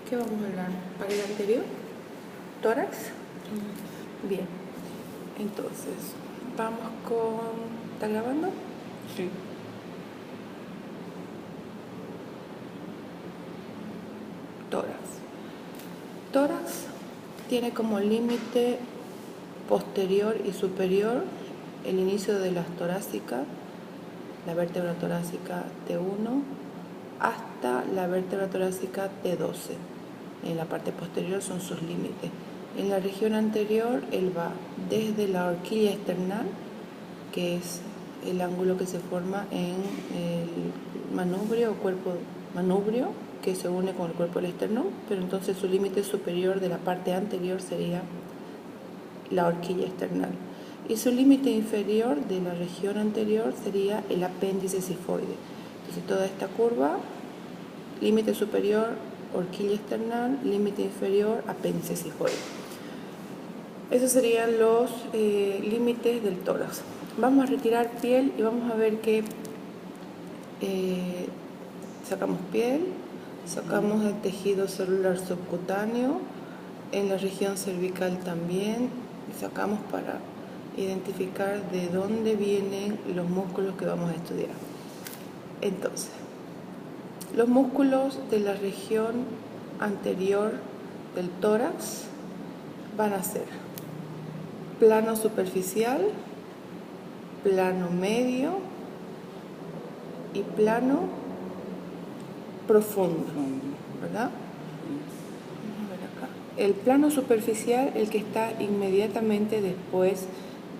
¿Qué vamos a hablar? ¿Para el anterior? ¿Tórax? Bien. Entonces, vamos con... ¿Está grabando? Sí. Tórax. Tórax tiene como límite posterior y superior el inicio de las torácicas, la vértebra torácica T1 hasta la vértebra torácica T12. En la parte posterior son sus límites. En la región anterior él va desde la horquilla esternal, que es el ángulo que se forma en el manubrio o cuerpo manubrio que se une con el cuerpo del esternón, pero entonces su límite superior de la parte anterior sería la horquilla esternal. Y su límite inferior de la región anterior sería el apéndice cifoide. Entonces toda esta curva, límite superior, horquilla esternal, límite inferior, apéndice cifoide. Esos serían los límites del tórax. Vamos a retirar piel y vamos a ver que sacamos piel, sacamos el tejido celular subcutáneo, en la región cervical también, y sacamos para identificar de dónde vienen los músculos que vamos a estudiar. Entonces, los músculos de la región anterior del tórax van a ser plano superficial, plano medio y plano profundo, ¿verdad? Vamos a ver acá. El plano superficial, el que está inmediatamente después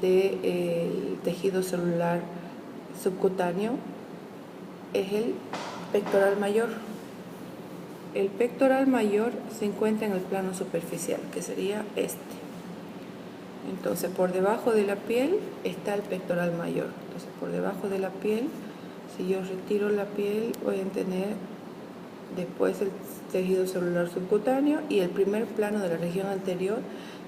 del tejido celular subcutáneo, es el pectoral mayor. El pectoral mayor se encuentra en el plano superficial, que sería este. Entonces, por debajo de la piel está el pectoral mayor. Entonces, por debajo de la piel, si yo retiro la piel, voy a tener después el tejido celular subcutáneo y el primer plano de la región anterior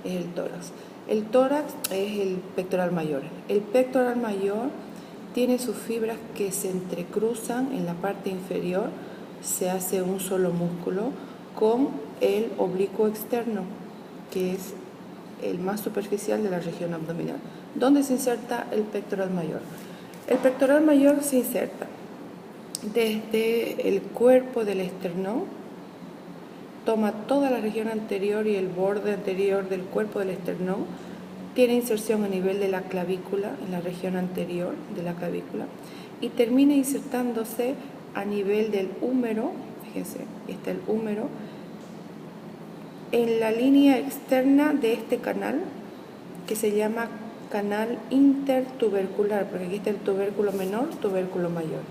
es el tórax. El tórax es el pectoral mayor. El pectoral mayor tiene sus fibras que se entrecruzan en la parte inferior, se hace un solo músculo con el oblicuo externo, que es el más superficial de la región abdominal. ¿Dónde se inserta el pectoral mayor? El pectoral mayor se inserta desde el cuerpo del esternón, toma toda la región anterior y el borde anterior del cuerpo del esternón, tiene inserción a nivel de la clavícula, en la región anterior de la clavícula, y termina insertándose a nivel del húmero, fíjense, está el húmero, en la línea externa de este canal, que se llama canal intertubercular, porque aquí está el tubérculo menor, tubérculo mayor.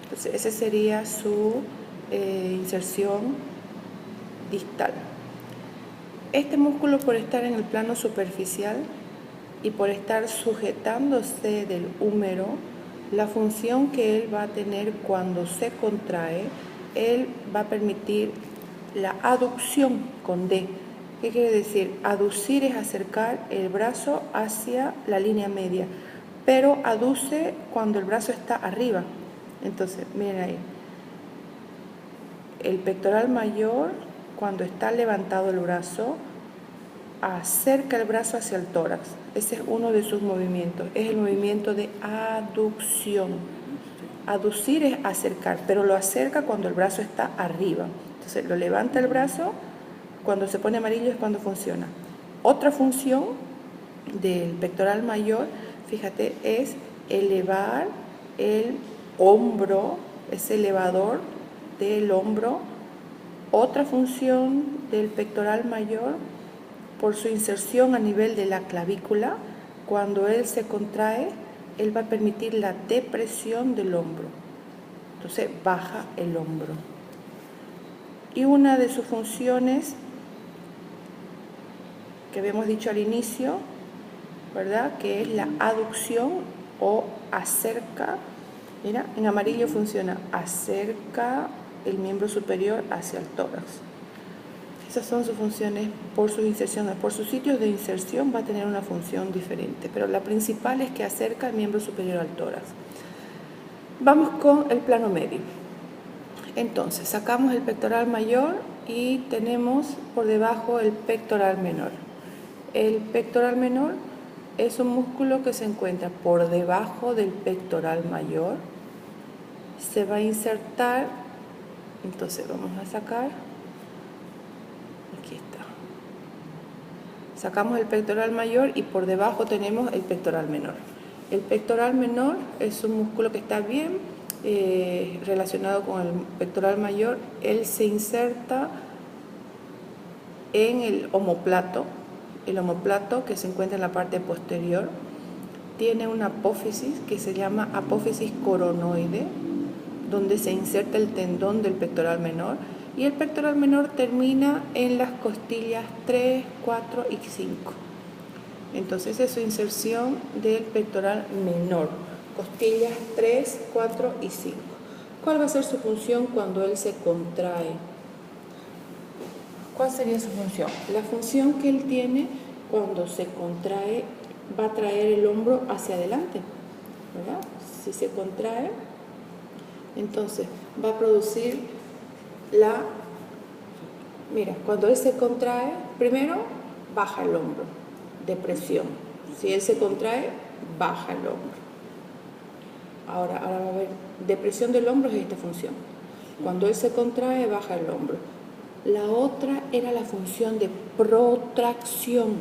Entonces, esa sería su inserción distal. Este músculo, por estar en el plano superficial y por estar sujetándose del húmero, la función que él va a tener cuando se contrae, él va a permitir la aducción con D. ¿Qué quiere decir? Aducir es acercar el brazo hacia la línea media, pero aduce cuando el brazo está arriba. Entonces, miren ahí. El pectoral mayor, cuando está levantado el brazo, acerca el brazo hacia el tórax. Ese es uno de sus movimientos. Es el movimiento de aducción. Aducir es acercar, pero lo acerca cuando el brazo está arriba. Entonces lo levanta el brazo, cuando se pone amarillo es cuando funciona. Otra función del pectoral mayor, fíjate, es elevar el hombro, es elevador del hombro. Otra función del pectoral mayor, por su inserción a nivel de la clavícula, cuando él se contrae, él va a permitir la depresión del hombro. Entonces baja el hombro. Y una de sus funciones que habíamos dicho al inicio, ¿verdad?, que es la aducción o acerca. Mira, en amarillo funciona, acerca el miembro superior hacia el tórax. Esas son sus funciones por sus inserciones. Por sus sitios de inserción va a tener una función diferente, pero la principal es que acerca el miembro superior al tórax. Vamos con el plano medio. Entonces, sacamos el pectoral mayor y tenemos por debajo el pectoral menor. El pectoral menor es un músculo que se encuentra por debajo del pectoral mayor. Se va a insertar, entonces vamos a sacar, aquí está. Sacamos el pectoral mayor y por debajo tenemos el pectoral menor. El pectoral menor es un músculo que está bien relacionado con el pectoral mayor. Él se inserta en el omóplato. El omóplato, que se encuentra en la parte posterior, tiene una apófisis que se llama apófisis coronoide, donde se inserta el tendón del pectoral menor, y el pectoral menor termina en las costillas 3, 4 y 5. Entonces es su inserción del pectoral menor, costillas 3, 4 y 5. ¿Cuál va a ser su función cuando él se contrae? ¿Cuál sería su función? La función que él tiene cuando se contrae va a traer el hombro hacia adelante, ¿verdad? Si se contrae, entonces va a producir mira, cuando él se contrae, primero baja el hombro, depresión. Si él se contrae, baja el hombro. Ahora va a haber depresión del hombro, es esta función. Cuando él se contrae, baja el hombro. La otra era la función de protracción.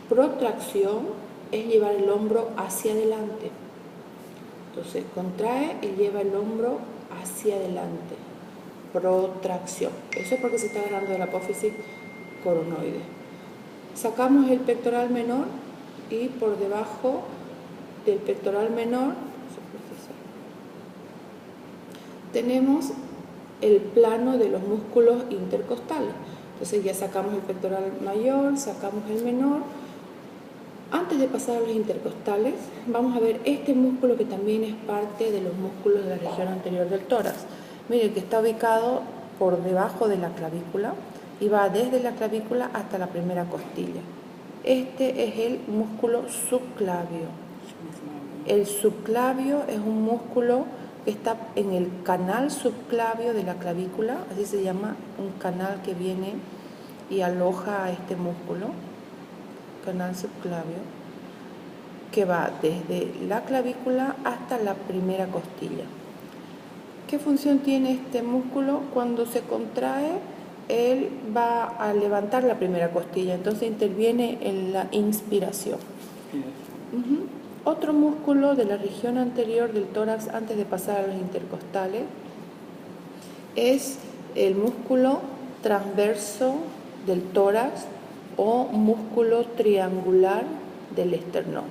Protracción es llevar el hombro hacia adelante. Entonces contrae y lleva el hombro hacia adelante. Protracción. Eso es porque se está agarrando de la apófisis coronoide. Sacamos el pectoral menor y por debajo del pectoral menor tenemos el plano de los músculos intercostales. Entonces ya sacamos el pectoral mayor, sacamos el menor. Antes de pasar a los intercostales, vamos a ver este músculo que también es parte de los músculos de la región anterior del tórax. Miren que está ubicado por debajo de la clavícula y va desde la clavícula hasta la primera costilla. Este es el músculo subclavio. El subclavio es un músculo que está en el canal subclavio de la clavícula, así se llama, un canal que viene y aloja a este músculo, canal subclavio, que va desde la clavícula hasta la primera costilla. ¿Qué función tiene este músculo? Cuando se contrae, él va a levantar la primera costilla, entonces interviene en la inspiración. Otro músculo de la región anterior del tórax, antes de pasar a los intercostales, es el músculo transverso del tórax o músculo triangular del esternón.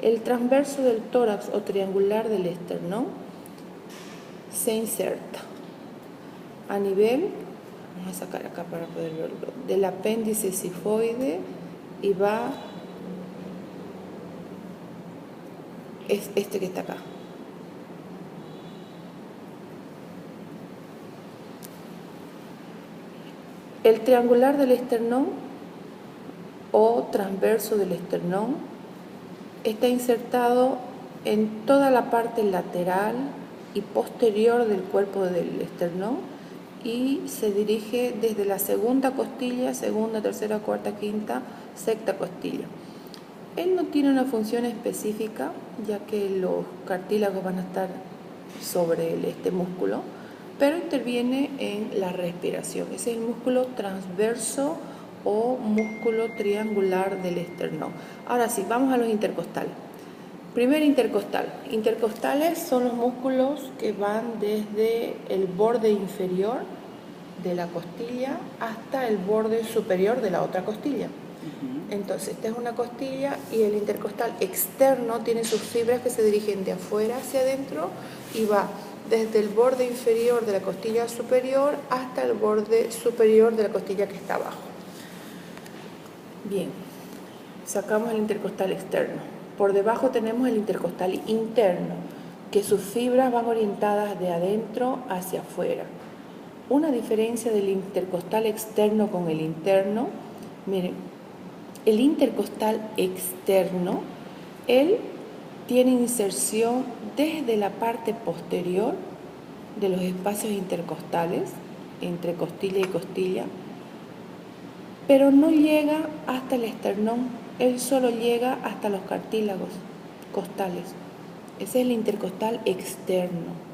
El transverso del tórax o triangular del esternón se inserta a nivel, vamos a sacar acá para poder verlo, del apéndice cifoide y va, es este que está acá. El triangular del esternón o transverso del esternón está insertado en toda la parte lateral y posterior del cuerpo del esternón y se dirige desde la segunda costilla, segunda, tercera, cuarta, quinta, sexta costilla. Él no tiene una función específica, ya que los cartílagos van a estar sobre este músculo, pero interviene en la respiración. Ese es el músculo transverso o músculo triangular del esternón. Ahora sí, vamos a los intercostales. Primer intercostal. Intercostales son los músculos que van desde el borde inferior de la costilla hasta el borde superior de la otra costilla. Entonces, esta es una costilla y el intercostal externo tiene sus fibras que se dirigen de afuera hacia adentro y va desde el borde inferior de la costilla superior hasta el borde superior de la costilla que está abajo. Bien, sacamos el intercostal externo. Por debajo tenemos el intercostal interno, que sus fibras van orientadas de adentro hacia afuera. Una diferencia del intercostal externo con el interno, miren, el intercostal externo, él tiene inserción desde la parte posterior de los espacios intercostales entre costilla y costilla, pero no llega hasta el esternón, él solo llega hasta los cartílagos costales. Ese es el intercostal externo.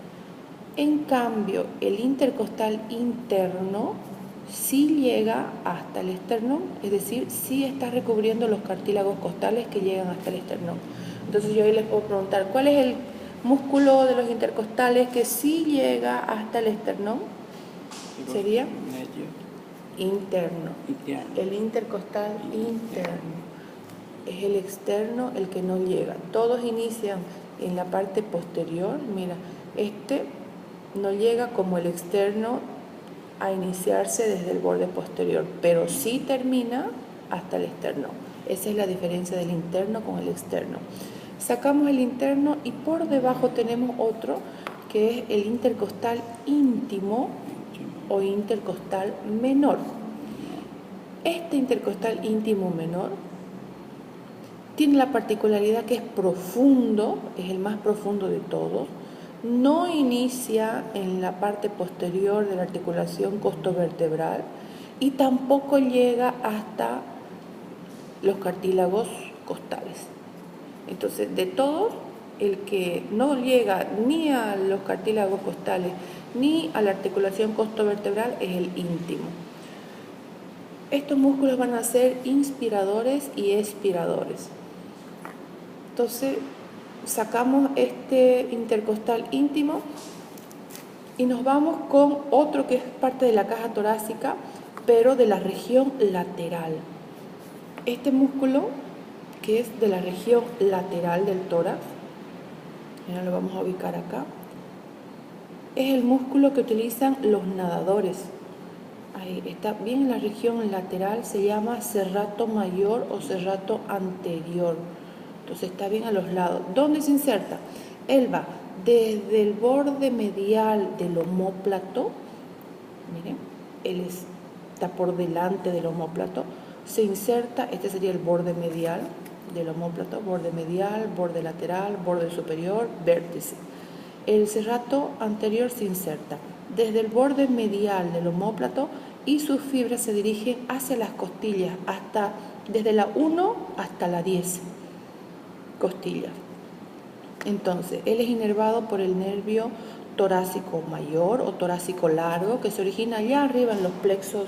En cambio, el intercostal interno sí llega hasta el esternón, es decir, sí está recubriendo los cartílagos costales que llegan hasta el esternón. Entonces yo ahí les puedo preguntar, ¿cuál es el músculo de los intercostales que sí llega hasta el esternón? Sería interno. El intercostal interno. Es el externo el que no llega. Todos inician en la parte posterior. Mira, este no llega como el externo a iniciarse desde el borde posterior, pero sí termina hasta el externo. Esa es la diferencia del interno con el externo. Sacamos el interno y por debajo tenemos otro que es el intercostal íntimo o intercostal menor. Este intercostal íntimo menor tiene la particularidad que es profundo, es el más profundo de todos. No inicia en la parte posterior de la articulación costovertebral y tampoco llega hasta los cartílagos costales. Entonces, de todos, el que no llega ni a los cartílagos costales ni a la articulación costovertebral es el íntimo. Estos músculos van a ser inspiradores y expiradores. Entonces, sacamos este intercostal íntimo y nos vamos con otro que es parte de la caja torácica, pero de la región lateral. Este músculo, que es de la región lateral del tórax, ahora lo vamos a ubicar acá, es el músculo que utilizan los nadadores. Ahí está bien en la región lateral, se llama serrato mayor o serrato anterior. Entonces está bien a los lados. ¿Dónde se inserta? Él va desde el borde medial del omóplato, miren, él está por delante del omóplato, se inserta, este sería el borde medial del omóplato, borde medial, borde lateral, borde superior, vértice. El serrato anterior se inserta desde el borde medial del omóplato y sus fibras se dirigen hacia las costillas, desde la 1 hasta la 10 costillas. Entonces, él es inervado por el nervio torácico mayor o torácico largo, que se origina allá arriba en los plexos,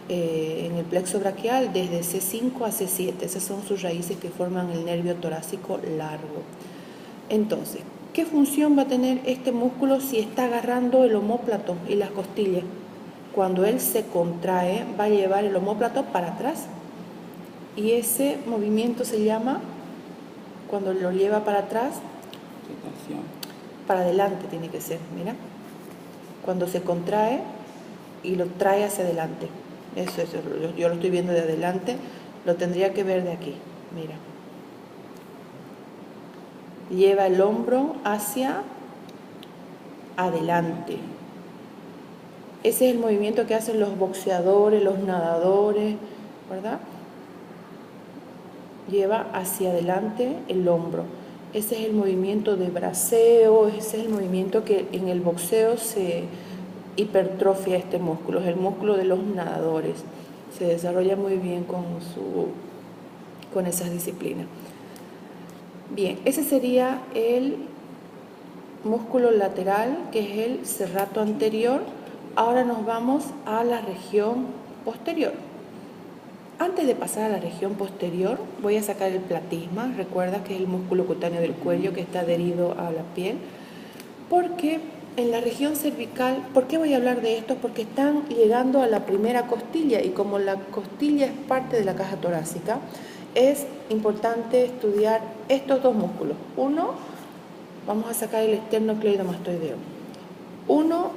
en el plexo braquial, desde C5 a C7. Esas son sus raíces que forman el nervio torácico largo. Entonces, ¿qué función va a tener este músculo si está agarrando el omóplato y las costillas? Cuando él se contrae, va a llevar el omóplato para atrás. Y ese movimiento se llama, cuando lo lleva para atrás, para adelante tiene que ser, mira. Cuando se contrae y lo trae hacia adelante. Eso, yo lo estoy viendo de adelante, lo tendría que ver de aquí, mira. Lleva el hombro hacia adelante. Ese es el movimiento que hacen los boxeadores, los nadadores, ¿verdad? Lleva hacia adelante el hombro. Ese es el movimiento de braceo, ese es el movimiento que en el boxeo se hipertrofia este músculo, es el músculo de los nadadores. Se desarrolla muy bien con esas disciplinas. Bien, ese sería el músculo lateral, que es el serrato anterior. Ahora nos vamos a la región posterior. Antes de pasar a la región posterior, voy a sacar el platisma. Recuerda que es el músculo cutáneo del cuello que está adherido a la piel. Porque en la región cervical, ¿por qué voy a hablar de esto? Porque están llegando a la primera costilla y como la costilla es parte de la caja torácica, es importante estudiar estos dos músculos. Uno, vamos a sacar el esternocleidomastoideo. Uno,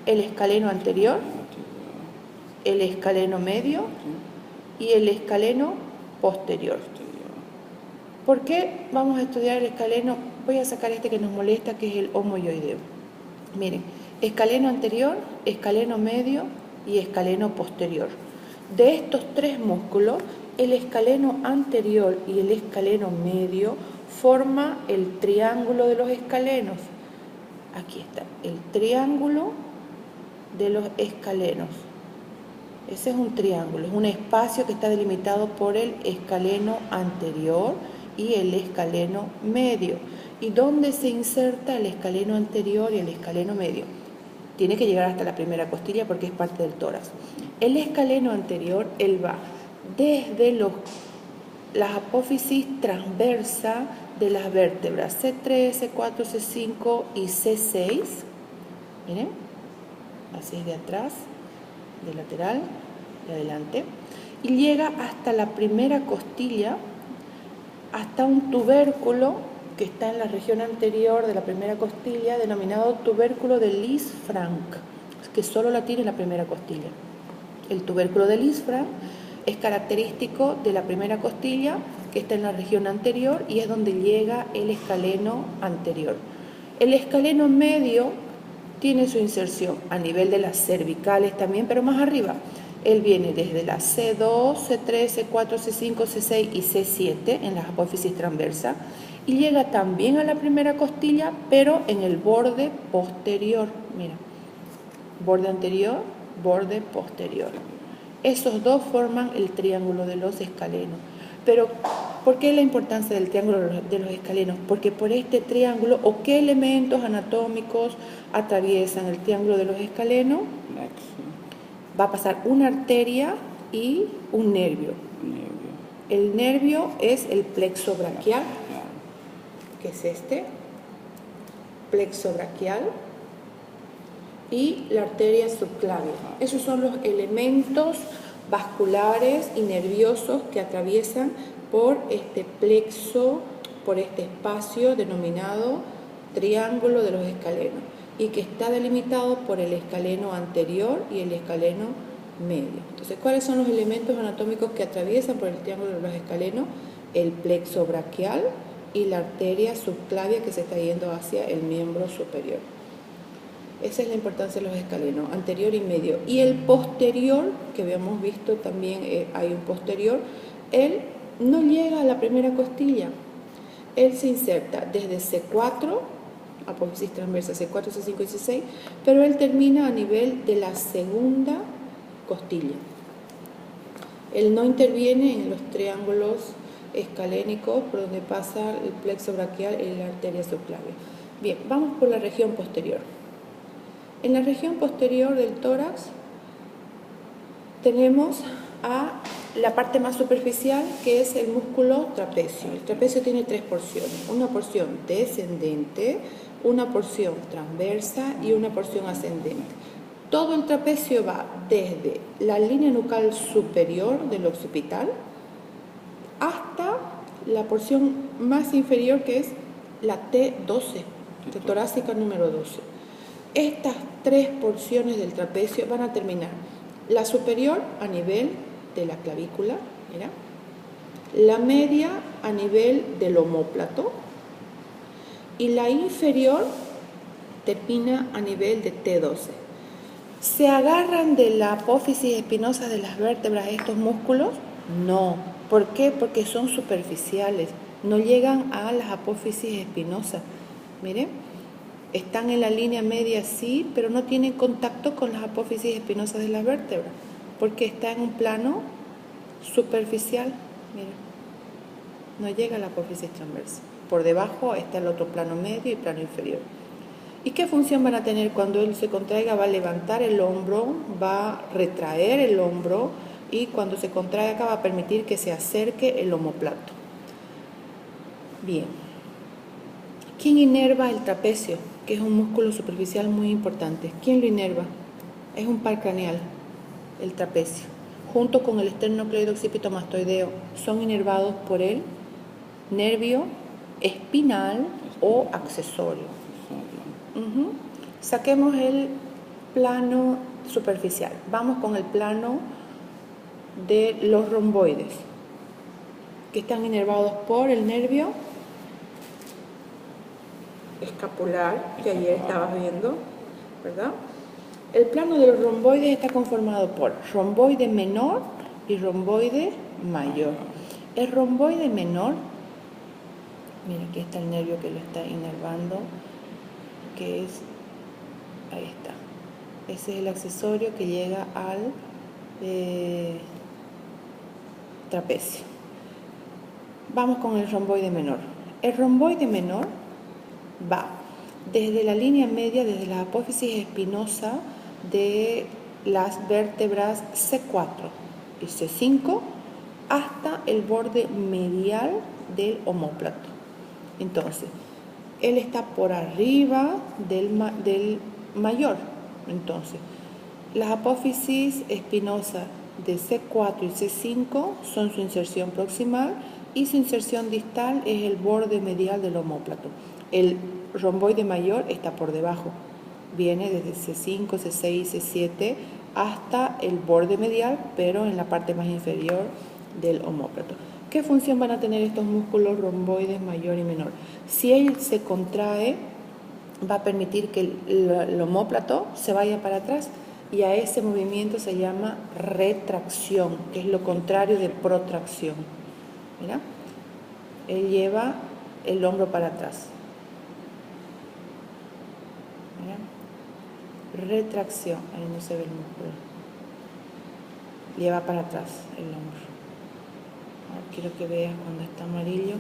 el escaleno anterior, el escaleno medio y el escaleno posterior. ¿Por qué vamos a estudiar el escaleno? Voy a sacar este que nos molesta, que es el homoyoideo. Miren, escaleno anterior, escaleno medio y escaleno posterior. De estos tres músculos, el escaleno anterior y el escaleno medio forma el triángulo de los escalenos. Aquí está, el triángulo de los escalenos. Ese es un triángulo, es un espacio que está delimitado por el escaleno anterior y el escaleno medio. ¿Y dónde se inserta el escaleno anterior y el escaleno medio? Tiene que llegar hasta la primera costilla porque es parte del tórax. El escaleno anterior, él va desde las apófisis transversa de las vértebras C3, C4, C5 y C6. Miren, así es de atrás, de lateral, de adelante. Y llega hasta la primera costilla, hasta un tubérculo que está en la región anterior de la primera costilla, denominado tubérculo de Lisfranc, que solo la tiene la primera costilla. El tubérculo de Lisfranc es característico de la primera costilla, que está en la región anterior y es donde llega el escaleno anterior. El escaleno medio tiene su inserción a nivel de las cervicales también, pero más arriba. Él viene desde la C2, C3, C4, C5, C6 y C7 en las apófisis transversas y llega también a la primera costilla, pero en el borde posterior. Mira, borde anterior, borde posterior. Esos dos forman el triángulo de los escalenos. Pero, ¿por qué la importancia del triángulo de los escalenos? Porque por este triángulo, ¿o qué elementos anatómicos atraviesan el triángulo de los escalenos? Va a pasar una arteria y un nervio. El nervio es el plexo braquial, que es este, plexo braquial, y la arteria subclavia. Esos son los elementos vasculares y nerviosos que atraviesan por este plexo, por este espacio denominado triángulo de los escalenos y que está delimitado por el escaleno anterior y el escaleno medio. Entonces, ¿cuáles son los elementos anatómicos que atraviesan por el triángulo de los escalenos? El plexo braquial y la arteria subclavia que se está yendo hacia el miembro superior. Esa es la importancia de los escalenos, anterior y medio. Y el posterior, que habíamos visto también, hay un posterior, él no llega a la primera costilla. Él se inserta desde C4, apófisis transversa C4, C5 y C6, pero él termina a nivel de la segunda costilla. Él no interviene en los triángulos escalénicos por donde pasa el plexo braquial y la arteria subclavia. Bien, vamos por la región posterior. En la región posterior del tórax tenemos a la parte más superficial, que es el músculo trapecio. El trapecio tiene tres porciones, una porción descendente, una porción transversa y una porción ascendente. Todo el trapecio va desde la línea nucal superior del occipital hasta la porción más inferior, que es la T12, torácica número 12. Estas tres porciones del trapecio van a terminar la superior a nivel de la clavícula, mira, la media a nivel del omóplato y la inferior termina a nivel de T12. ¿Se agarran de la apófisis espinosa de las vértebras estos músculos? No. ¿Por qué? Porque son superficiales, no llegan a las apófisis espinosas. Miren, están en la línea media sí, pero no tienen contacto con las apófisis espinosas de las vértebras, porque está en un plano superficial. Miren, no llega a la apófisis transversa. Por debajo está el otro plano medio y plano inferior. ¿Y qué función van a tener cuando él se contraiga? Va a levantar el hombro, va a retraer el hombro y cuando se contrae acá va a permitir que se acerque el omóplato. Bien. ¿Quién inerva el trapecio? Que es un músculo superficial muy importante. ¿Quién lo inerva? Es un par craneal, el trapecio. Junto con el esternocleido occipito mastoideo, son inervados por el nervio espinal o accesorio. Saquemos el plano superficial. Vamos con el plano de los romboides, que están inervados por el nervio escapular, que ayer estabas viendo, ¿verdad? El plano de los romboides está conformado por romboide menor y romboide mayor. El romboide menor, miren, aquí está el nervio que lo está inervando, que es, ahí está, Ese es el accesorio que llega al trapecio. Vamos con el romboide menor. El romboide menor va desde la línea media, desde la apófisis espinosa de las vértebras C4 y C5 hasta el borde medial del omóplato. Entonces, él está por arriba del mayor. Entonces, las apófisis espinosas de C4 y C5 son su inserción proximal y su inserción distal es el borde medial del omóplato. El romboide mayor está por debajo, viene desde C5, C6, C7 hasta el borde medial, pero en la parte más inferior del omóplato. ¿Qué función van a tener estos músculos romboides mayor y menor? Si él se contrae, va a permitir que el omóplato se vaya para atrás y a ese movimiento se llama retracción, que es lo contrario de protracción. ¿Mira? Él lleva el hombro para atrás. ¿Mira? Retracción, ahí no se ve el músculo. Lleva para atrás el hombro. Ahora quiero que veas cuando está amarillo.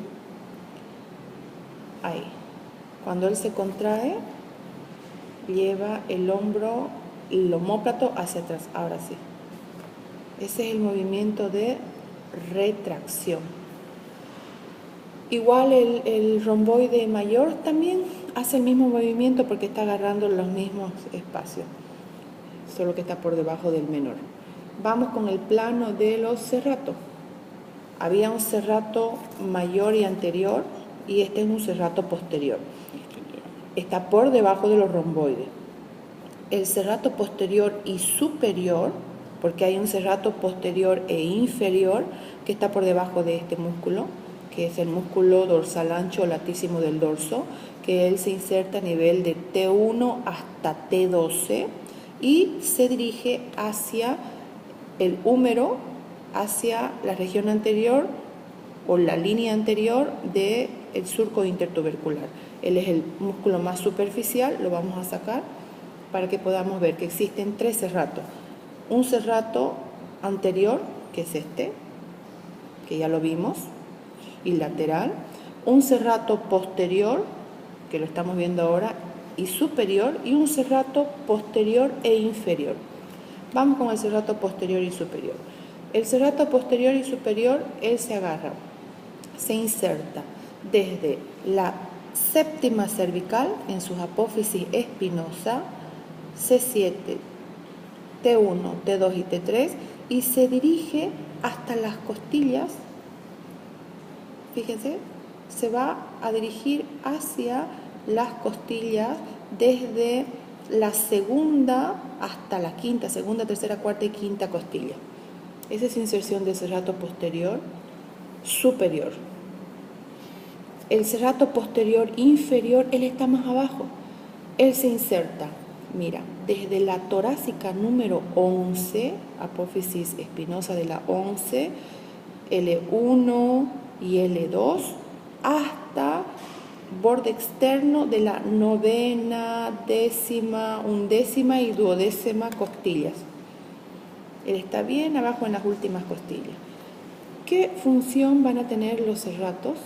Ahí. Cuando él se contrae, lleva el hombro, el omóplato hacia atrás. Ahora sí. Ese es el movimiento de retracción. Igual el romboide mayor también hace el mismo movimiento porque está agarrando los mismos espacios, solo que está por debajo del menor. Vamos con el plano de los serratos. Había un serrato mayor y anterior y este es un serrato posterior. Está por debajo de los romboides. El serrato posterior y superior, porque hay un serrato posterior e inferior que está por debajo de este músculo, que es el músculo dorsal ancho latísimo del dorso, que él se inserta a nivel de T1 hasta T12 y se dirige hacia el húmero, hacia la región anterior o la línea anterior del surco intertubercular. Él es el músculo más superficial, lo vamos a sacar para que podamos ver que existen tres serratos. Un serrato anterior, que es este, que ya lo vimos, y lateral. Un serrato posterior, que lo estamos viendo ahora, y superior, y un serrato posterior e inferior. Vamos con el serrato posterior y superior. El serrato posterior y superior, él se agarra, se inserta desde la séptima cervical en sus apófisis espinosa, C7, T1, T2 y T3, y se dirige hasta las costillas. Fíjense, se va a dirigir hacia las costillas desde la segunda hasta la quinta, segunda, tercera, cuarta y quinta costilla. Esa es inserción del serrato posterior superior. El serrato posterior inferior, él está más abajo. Él se inserta, mira, desde la torácica número 11, apófisis espinosa de la 11, L1 y L2, hasta borde externo de la novena, décima, undécima y duodécima costillas. Él está bien abajo en las últimas costillas. ¿Qué función van a tener los serratos?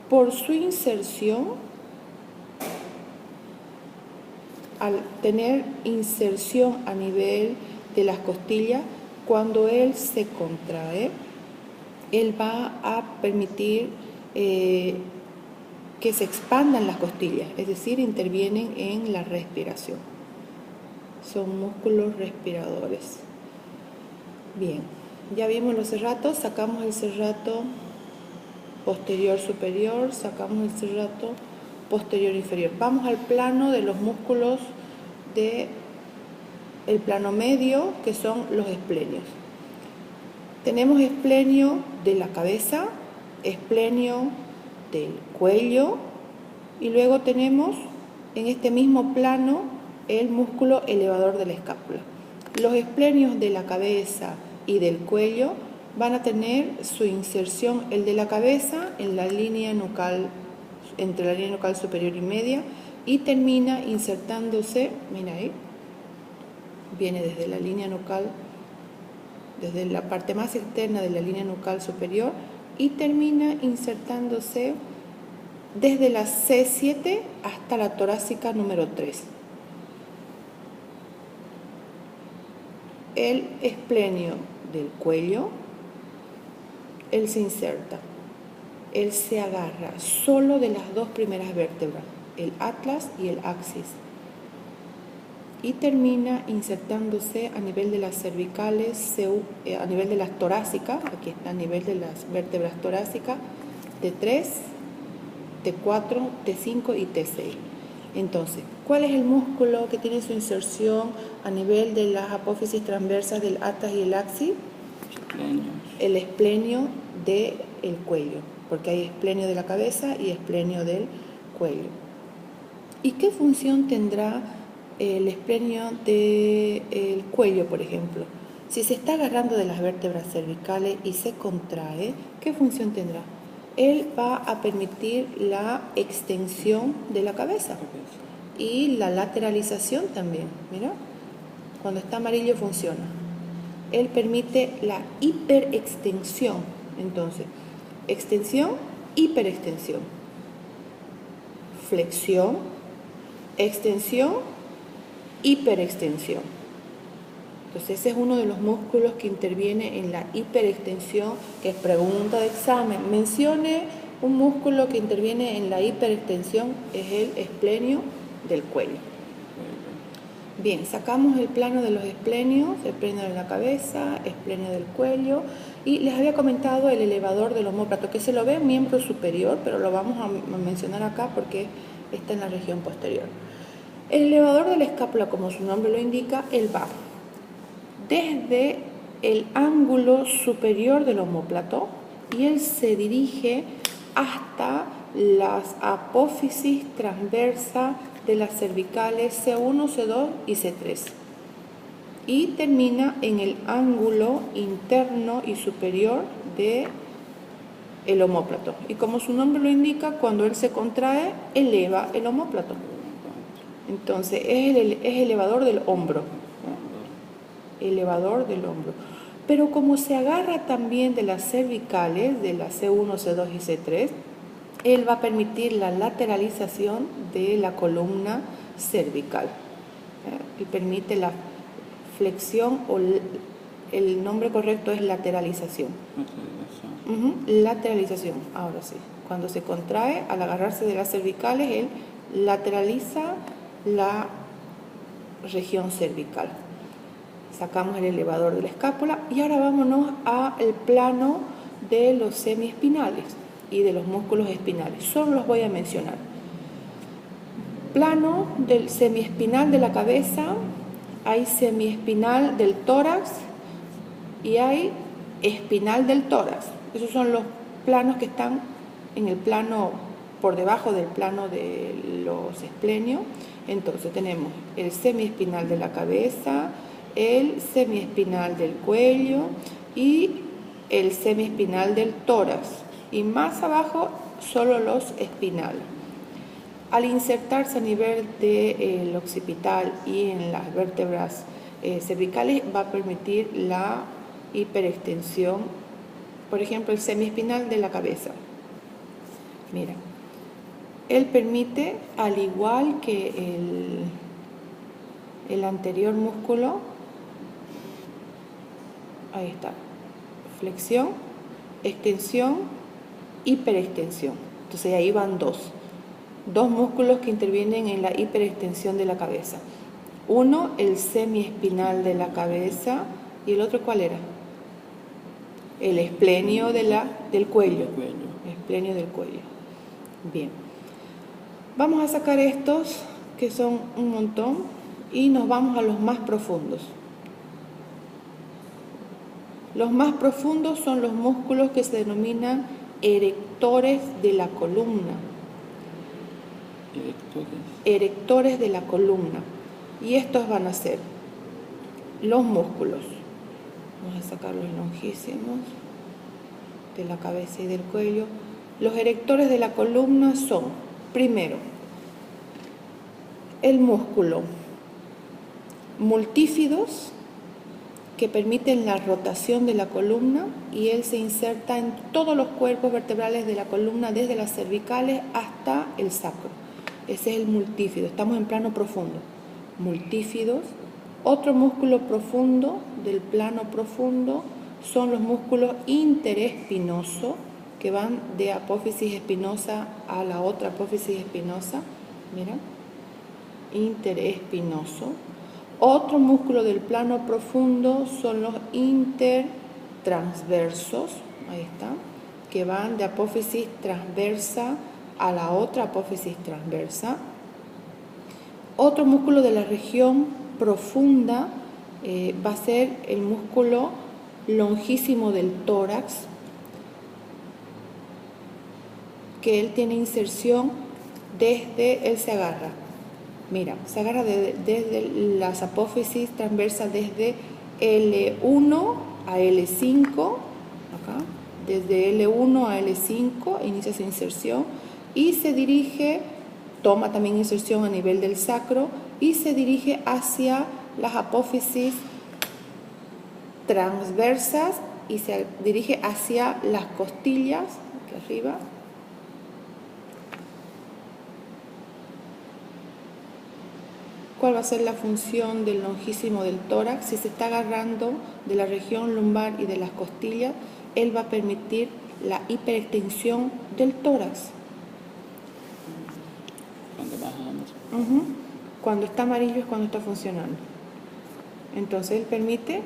Por su inserción, al tener inserción a nivel de las costillas, cuando él se contrae, él va a permitir que se expandan las costillas, es decir, intervienen en la respiración. Son músculos respiradores. Bien, ya vimos los serratos, sacamos el serrato posterior superior, sacamos el serrato posterior inferior. Vamos al plano de los músculos del plano medio, que son los esplenios. Tenemos esplenio de la cabeza, esplenio del cuello y luego tenemos en este mismo plano el músculo elevador de la escápula. Los esplenios de la cabeza y del cuello van a tener su inserción, el de la cabeza en la línea nucal, entre la línea nucal superior y media, y termina insertándose, mira ahí, Viene desde la línea nucal, desde la parte más externa de la línea nucal superior y termina insertándose desde la C7 hasta la torácica número 3. El esplenio del cuello, él se inserta, él se agarra solo de las dos primeras vértebras, el atlas y el axis, y termina insertándose a nivel de las cervicales, a nivel de las torácicas, aquí está a nivel de las vértebras torácicas, T3, T4, T5 y T6. Entonces, ¿cuál es el músculo que tiene su inserción a nivel de las apófisis transversas del atlas y el axis? El esplenio del cuello, porque hay esplenio de la cabeza y esplenio del cuello. ¿Y qué función tendrá el esplenio del cuello, por ejemplo? Si se está agarrando de las vértebras cervicales y se contrae, ¿qué función tendrá? Él va a permitir la extensión de la cabeza y la lateralización también. Mira, cuando está amarillo funciona. Él permite la hiperextensión. Entonces, extensión, hiperextensión. Flexión, extensión, hiperextensión. Entonces ese es uno de los músculos que interviene en la hiperextensión, que es pregunta de examen. Mencione un músculo que interviene en la hiperextensión, es el esplenio del cuello. Bien, sacamos el plano de los esplenios, esplenio de la cabeza, esplenio del cuello, y les había comentado el elevador del omóplato, que se lo ve en miembro superior, pero lo vamos a mencionar acá porque está en la región posterior. El elevador de la escápula, como su nombre lo indica, él va desde el ángulo superior del omóplato y él se dirige hasta las apófisis transversas de las cervicales C1, C2 y C3 y termina en el ángulo interno y superior del omóplato. Y como su nombre lo indica, cuando él se contrae, eleva el omóplato. Entonces es el elevador del hombro. Elevador del hombro. Pero como se agarra también de las cervicales, de la C1, C2 y C3, él va a permitir la lateralización de la columna cervical. Y permite la flexión, o el nombre correcto es lateralización. Lateralización, ahora sí. Cuando se contrae, al agarrarse de las cervicales, él lateraliza la región cervical. Sacamos el elevador de la escápula y ahora vámonos al plano de los semiespinales y de los músculos espinales. Solo los voy a mencionar. Plano del semiespinal de la cabeza, hay semiespinal del tórax y hay espinal del tórax. Esos son los planos que están en el plano, por debajo del plano de los esplenios. Entonces tenemos el semiespinal de la cabeza, el semiespinal del cuello y el semiespinal del tórax. Y más abajo, solo los espinales. Al insertarse a nivel del occipital y en las vértebras cervicales, va a permitir la hiperextensión. Por ejemplo, el semiespinal de la cabeza. Mira, él permite, al igual que el anterior músculo, ahí está, flexión, extensión, hiperextensión. Entonces ahí van dos músculos que intervienen en la hiperextensión de la cabeza. Uno, el semiespinal de la cabeza, y el otro, ¿cuál era? El esplenio del cuello. Esplenio del cuello. Bien. Vamos a sacar estos, que son un montón, y nos vamos a los más profundos. Los más profundos son los músculos que se denominan erectores de la columna. Erectores de la columna. Y estos van a ser los músculos. Vamos a sacar los longísimos de la cabeza y del cuello. Los erectores de la columna son, primero, el músculo multífidos que permiten la rotación de la columna, y él se inserta en todos los cuerpos vertebrales de la columna, desde las cervicales hasta el sacro. Ese es el multífido, estamos en plano profundo. Multífidos. Otro músculo profundo del plano profundo son los músculos interespinosos, que van de apófisis espinosa a la otra apófisis espinosa. Mira, interespinoso. Otro músculo del plano profundo son los intertransversos, ahí está, que van de apófisis transversa a la otra apófisis transversa. Otro músculo de la región profunda va a ser el músculo longísimo del tórax, que él tiene inserción desde, él se agarra. Mira, se agarra desde las apófisis transversas, desde L1 a L5, acá, desde L1 a L5 inicia su inserción y se dirige, toma también inserción a nivel del sacro y se dirige hacia las apófisis transversas y se dirige hacia las costillas, aquí arriba. ¿Cuál va a ser la función del longísimo del tórax? Si se está agarrando de la región lumbar y de las costillas, él va a permitir la hiperextensión del tórax. Cuando está amarillo es cuando está funcionando. Entonces él permite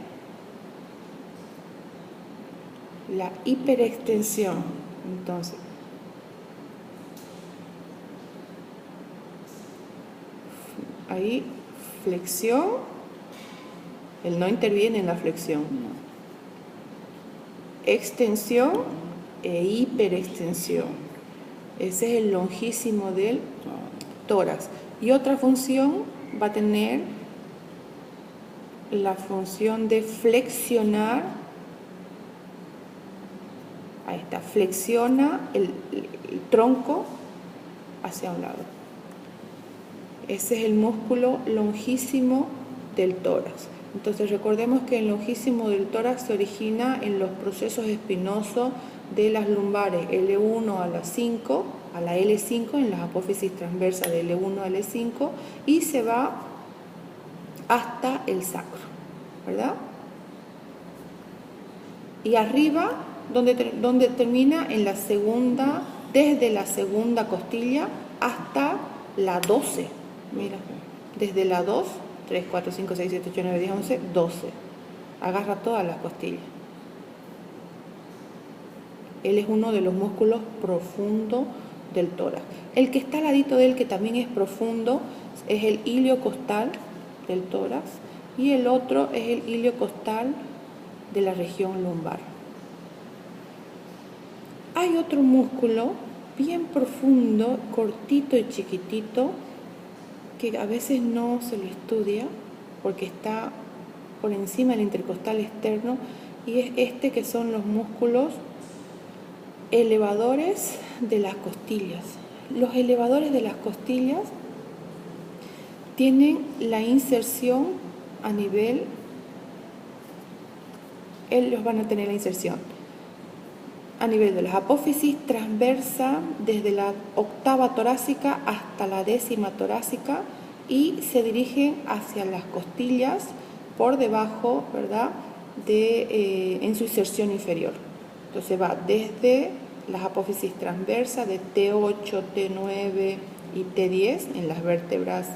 la hiperextensión. Entonces, ahí, flexión, él no interviene en la flexión. Extensión e hiperextensión. Ese es el longísimo del tórax. Y otra función va a tener la función de flexionar. Ahí está, flexiona el tronco hacia un lado. Ese es el músculo longísimo del tórax. Entonces recordemos que el longísimo del tórax se origina en los procesos espinosos de las lumbares L1 a la 5, a la L5, en las apófisis transversas de L1 a L5, y se va hasta el sacro, ¿verdad? Y arriba, donde termina en la segunda, desde la segunda costilla hasta la 12. Mira, desde la 2, 3, 4, 5, 6, 7, 8, 9, 10, 11, 12. Agarra todas las costillas. Él es uno de los músculos profundos del tórax. El que está al ladito de él, que también es profundo, es el ilio costal del tórax, y el otro es el ilio costal de la región lumbar. Hay otro músculo bien profundo, cortito y chiquitito, que a veces no se lo estudia porque está por encima del intercostal externo, y es este, que son los músculos elevadores de las costillas. Los elevadores de las costillas tienen la inserción a nivel, ellos van a tener la inserción a nivel de las apófisis transversa, desde la octava torácica hasta la 10ª torácica, y se dirigen hacia las costillas por debajo, ¿verdad?, en su inserción inferior. Entonces va desde las apófisis transversas de T8, T9 y T10 en las vértebras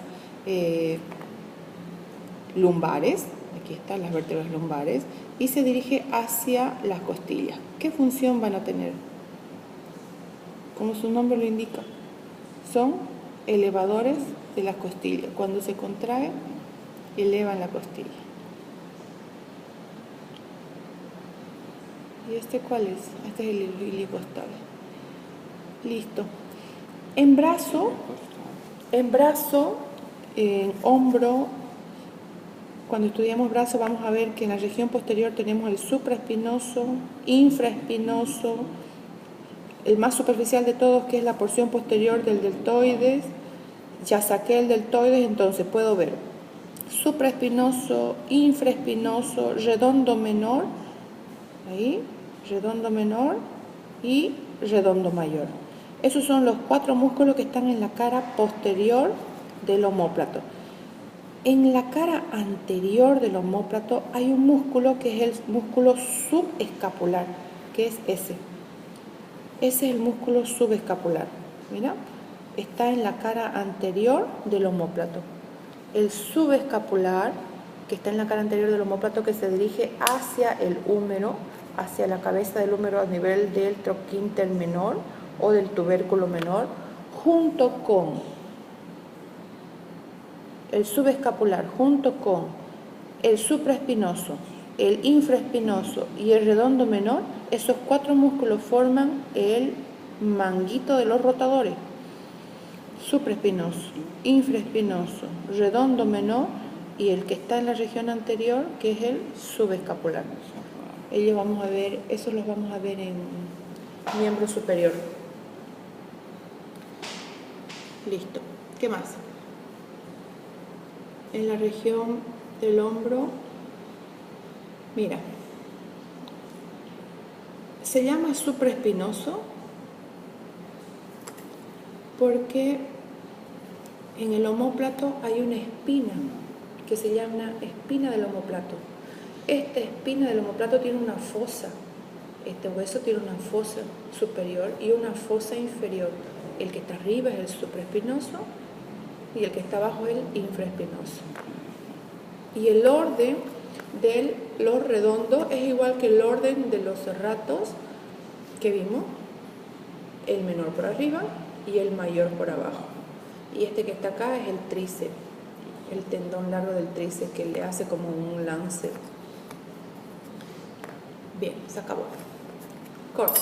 lumbares. Aquí están las vértebras lumbares, y se dirige hacia las costillas. ¿Qué función van a tener? Como su nombre lo indica, son elevadores de las costillas. Cuando se contrae, elevan la costilla. ¿Y este cuál es? Este es el ilio costal. Listo. En brazo, en hombro, cuando estudiamos brazo vamos a ver que en la región posterior tenemos el supraespinoso, infraespinoso, el más superficial de todos, que es la porción posterior del deltoides. Ya saqué el deltoides, entonces puedo ver supraespinoso, infraespinoso, redondo menor, ahí, redondo menor y redondo mayor. Esos son los 4 músculos que están en la cara posterior del omóplato. En la cara anterior del omóplato hay un músculo que es el músculo subescapular, que es ese. Ese es el músculo subescapular. Mira, está en la cara anterior del omóplato. El subescapular, que está en la cara anterior del omóplato, que se dirige hacia el húmero, hacia la cabeza del húmero a nivel del troquínter menor o del tubérculo menor, junto con el subescapular, junto con el supraespinoso, el infraespinoso y el redondo menor. Esos 4 músculos forman el manguito de los rotadores: supraespinoso, infraespinoso, redondo menor y el que está en la región anterior, que es el subescapular. Esos los vamos a ver en miembro superior. Listo. ¿Qué más? En la región del hombro, mira, se llama supraespinoso porque en el omóplato hay una espina que se llama espina del omóplato. Esta espina del omóplato tiene una fosa. Este hueso tiene una fosa superior y una fosa inferior. El que está arriba es el supraespinoso y el que está abajo es el infraespinoso. Y el orden de los redondos es igual que el orden de los serratos que vimos: el menor por arriba y el mayor por abajo. Y este que está acá es el tríceps, el tendón largo del tríceps, que le hace como un lance. Bien, se acabó. Corto.